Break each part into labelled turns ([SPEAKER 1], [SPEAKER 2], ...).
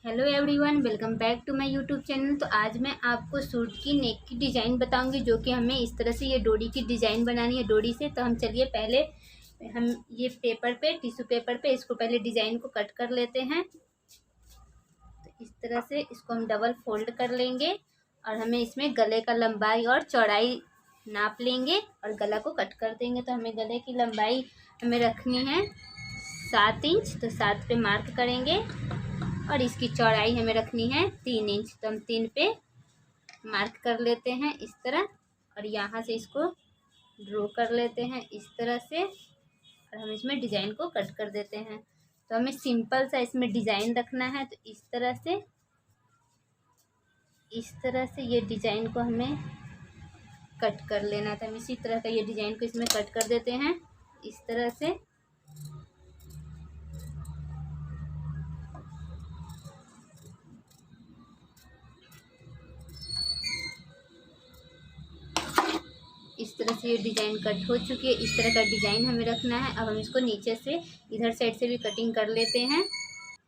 [SPEAKER 1] Hello everyone, welcome back to my YouTube channel. तो आज मैं आपको सूट की नेक की डिज़ाइन बताऊंगी, जो कि हमें इस तरह से ये डोरी की डिज़ाइन बनानी है डोरी से। तो हम चलिए पहले हम ये पेपर पे, टिश्यू पेपर पे इसको पहले डिज़ाइन को कट कर लेते हैं। तो इस तरह से इसको हम डबल फोल्ड कर लेंगे और हमें इसमें गले का लंबाई और चौड़ाई नाप लेंगे और गला को कट कर देंगे। तो हमें गले की लंबाई हमें रखनी है 7 इंच, तो 7 पे मार्क करेंगे और इसकी चौड़ाई हमें रखनी है 3 इंच, तो हम 3 पे मार्क कर लेते हैं इस तरह। और यहाँ से इसको ड्रॉ कर लेते हैं इस तरह से और हम इसमें डिज़ाइन को कट कर देते हैं। तो हमें सिंपल सा इसमें डिज़ाइन रखना है, तो इस तरह से ये डिज़ाइन को हमें कट कर लेना था। हम इसी तरह का ये डिज़ाइन को इसमें कट कर देते हैं इस तरह से। इस तरह से ये डिज़ाइन कट हो चुकी है। इस तरह का डिज़ाइन हमें रखना है। अब हम इसको नीचे से इधर साइड से भी कटिंग कर लेते हैं।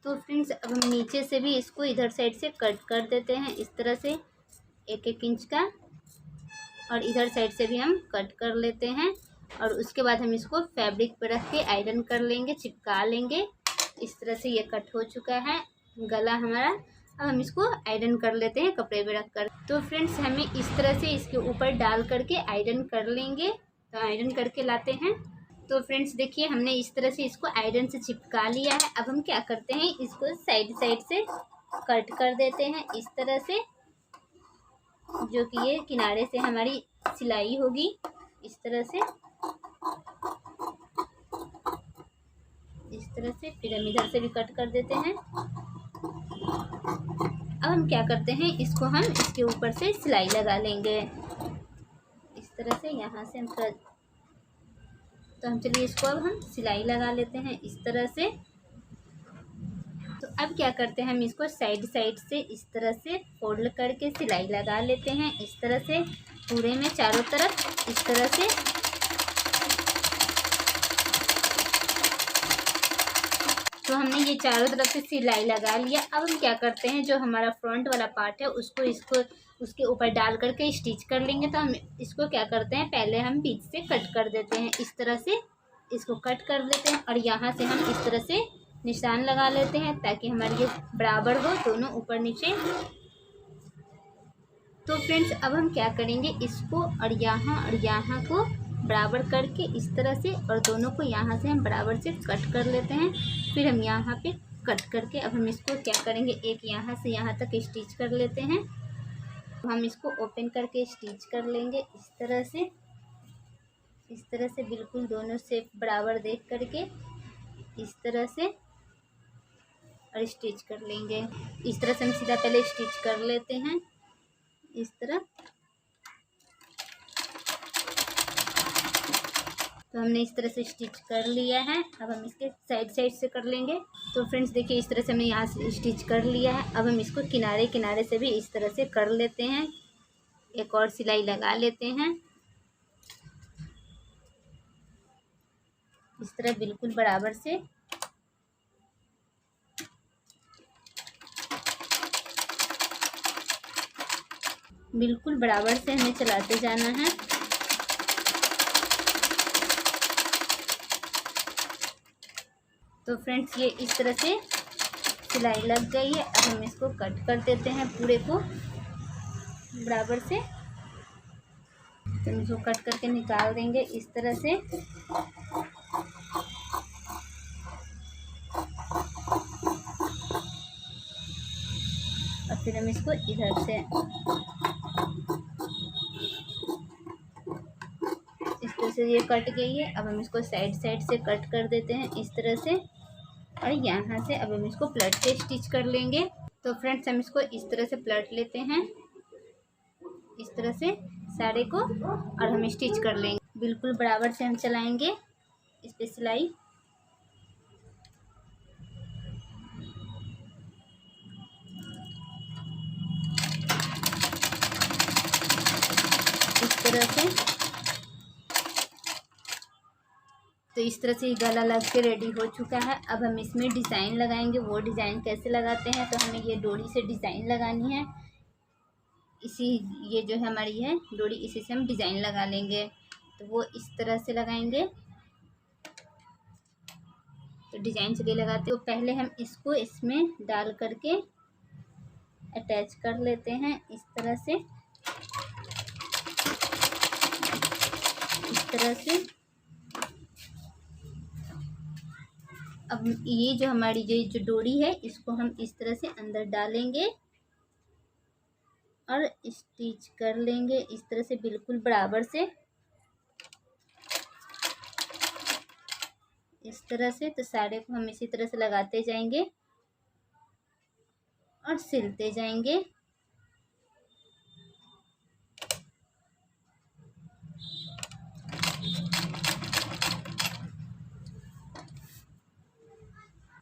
[SPEAKER 1] तो फ्रेंड्स, अब हम नीचे से भी इसको इधर साइड से कट कर देते हैं इस तरह से 1-1 इंच का, और इधर साइड से भी हम कट कर लेते हैं। और उसके बाद हम इसको फैब्रिक पर रख के आयरन कर लेंगे, चिपका लेंगे। इस तरह से ये कट हो चुका है गला हमारा। अब हम इसको आयरन कर लेते हैं कपड़े पे रख कर। तो फ्रेंड्स, हमें इस तरह से इसके ऊपर डाल करके आयरन कर लेंगे। तो आयरन करके लाते हैं। तो फ्रेंड्स देखिए, हमने इस तरह से इसको आयरन से चिपका लिया है। अब हम क्या करते हैं, इसको साइड साइड से कट कर देते हैं इस तरह से, जो कि ये किनारे से हमारी सिलाई होगी इस तरह से। इस तरह से फिर हम इधर से भी कट कर देते हैं। अब हम क्या करते हैं, इसको हम इसके ऊपर से सिलाई लगा लेंगे इस तरह से। यहाँ से हम तो हम चलिए इसको अब हम सिलाई लगा लेते हैं इस तरह से। तो अब क्या करते हैं, हम इसको साइड साइड से इस तरह से फोल्ड करके सिलाई लगा लेते हैं इस तरह से, पूरे में चारों तरफ इस तरह से। तो हमने ये चारों तरफ से सिलाई लगा लिया। अब हम क्या करते हैं, जो हमारा फ्रंट वाला पार्ट है इसको उसके ऊपर डाल करके स्टिच कर लेंगे। तो हम इसको क्या करते हैं, पहले हम बीच से कट कर देते हैं इस तरह से। इसको कट कर देते हैं और यहाँ से हम इस तरह से निशान लगा लेते हैं, ताकि हमारी ये बराबर हो दोनों ऊपर नीचे। तो फ्रेंड्स, अब हम क्या करेंगे, इसको और यहाँ को बराबर करके इस तरह से, और दोनों को यहाँ से हम बराबर से कट कर लेते हैं। फिर हम यहाँ पे कट करके अब हम इसको क्या करेंगे, एक यहाँ से यहाँ तक स्टिच कर लेते हैं। तो हम इसको ओपन करके स्टिच कर लेंगे इस तरह से बिल्कुल दोनों शेप बराबर देख करके इस तरह से, और स्टिच कर लेंगे इस तरह से। हम सीधा पहले स्टिच कर लेते हैं इस तरह। तो हमने इस तरह से स्टिच कर लिया है। अब हम इसके साइड साइड से कर लेंगे। तो फ्रेंड्स देखिए, इस तरह से हमने यहाँ से स्टिच कर लिया है। अब हम इसको किनारे किनारे से भी इस तरह से कर लेते हैं, एक और सिलाई लगा लेते हैं इस तरह बिल्कुल बराबर से। बिल्कुल बराबर से हमें चलाते जाना है। तो फ्रेंड्स, ये इस तरह से सिलाई लग गई है। अब हम इसको कट कर देते हैं पूरे को बराबर से। तो हम इसको कट करके निकाल देंगे इस तरह से। और फिर हम इसको इधर से इस तरह से, ये कट गई है। अब हम इसको साइड साइड से कट कर देते हैं इस तरह से, और यहाँ से अब हम इसको पलट के स्टिच कर लेंगे। तो फ्रेंड्स, हम इसको इस तरह से पलट लेते हैं इस तरह से सारे को, और हम स्टिच कर लेंगे। बिल्कुल बराबर से हम चलाएंगे इस पे सिलाई। इस तरह से। तो इस तरह से गला लग के रेडी हो चुका है। अब हम इसमें डिज़ाइन लगाएंगे। वो डिज़ाइन कैसे लगाते हैं, तो हमें ये डोरी से डिज़ाइन लगानी है। ये जो है हमारी है डोरी, इसी से हम डिज़ाइन लगा लेंगे। तो वो इस तरह से लगाएंगे। तो डिज़ाइन चलिए लगाते। तो पहले हम इसको इसमें डाल करके अटैच कर लेते हैं इस तरह से, इस तरह से। अब ये जो हमारी जो डोरी है, इसको हम इस तरह से अंदर डालेंगे और स्टिच कर लेंगे इस तरह से, बिल्कुल बराबर से, इस तरह से। तो सारे को हम इसी तरह से लगाते जाएंगे और सिलते जाएंगे।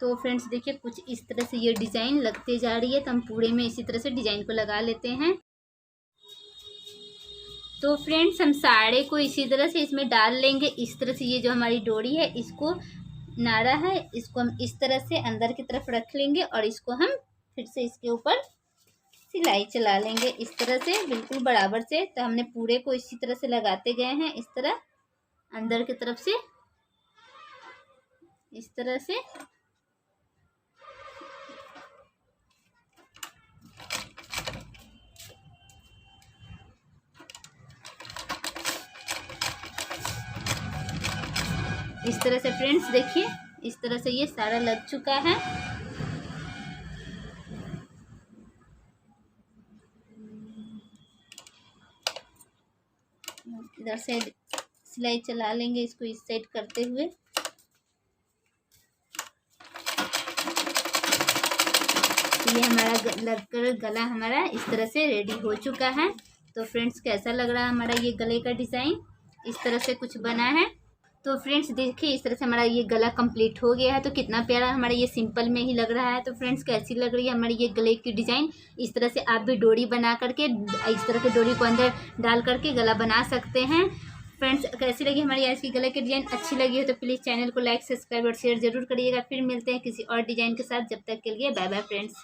[SPEAKER 1] तो फ्रेंड्स देखिए, कुछ इस तरह से ये डिज़ाइन लगते जा रही है। तो हम पूरे में इसी तरह से डिज़ाइन को लगा लेते हैं। तो फ्रेंड्स हम साड़े को इसी तरह से इसमें डाल लेंगे इस तरह से। ये जो हमारी डोरी है, इसको नाड़ा है, इसको हम इस तरह से अंदर की तरफ रख लेंगे और इसको हम फिर से इसके ऊपर सिलाई चला लेंगे इस तरह से, बिल्कुल बराबर से। तो हमने पूरे को इसी तरह से लगाते गए हैं, इस तरह अंदर की तरफ से, इस तरह से। इस तरह से फ्रेंड्स देखिए, इस तरह से ये सारा लग चुका है। इधर से सिलाई चला लेंगे इसको इस साइड करते हुए। ये हमारा लगकर गला हमारा इस तरह से रेडी हो चुका है। तो फ्रेंड्स कैसा लग रहा है हमारा ये गले का डिज़ाइन, इस तरह से कुछ बना है। तो फ्रेंड्स देखिए, इस तरह से हमारा ये गला कंप्लीट हो गया है। तो कितना प्यारा हमारा ये सिंपल में ही लग रहा है। तो फ्रेंड्स कैसी लग रही है हमारी ये गले की डिज़ाइन। इस तरह से आप भी डोरी बना करके इस तरह के डोरी को अंदर डाल करके गला बना सकते हैं। फ्रेंड्स कैसी लगी हमारी आज की गले की डिज़ाइन, अच्छी लगी हो तो प्लीज़ चैनल को लाइक, सब्सक्राइब और शेयर जरूर करिएगा। फिर मिलते हैं किसी और डिज़ाइन के साथ। जब तक के लिए बाय बाय फ्रेंड्स।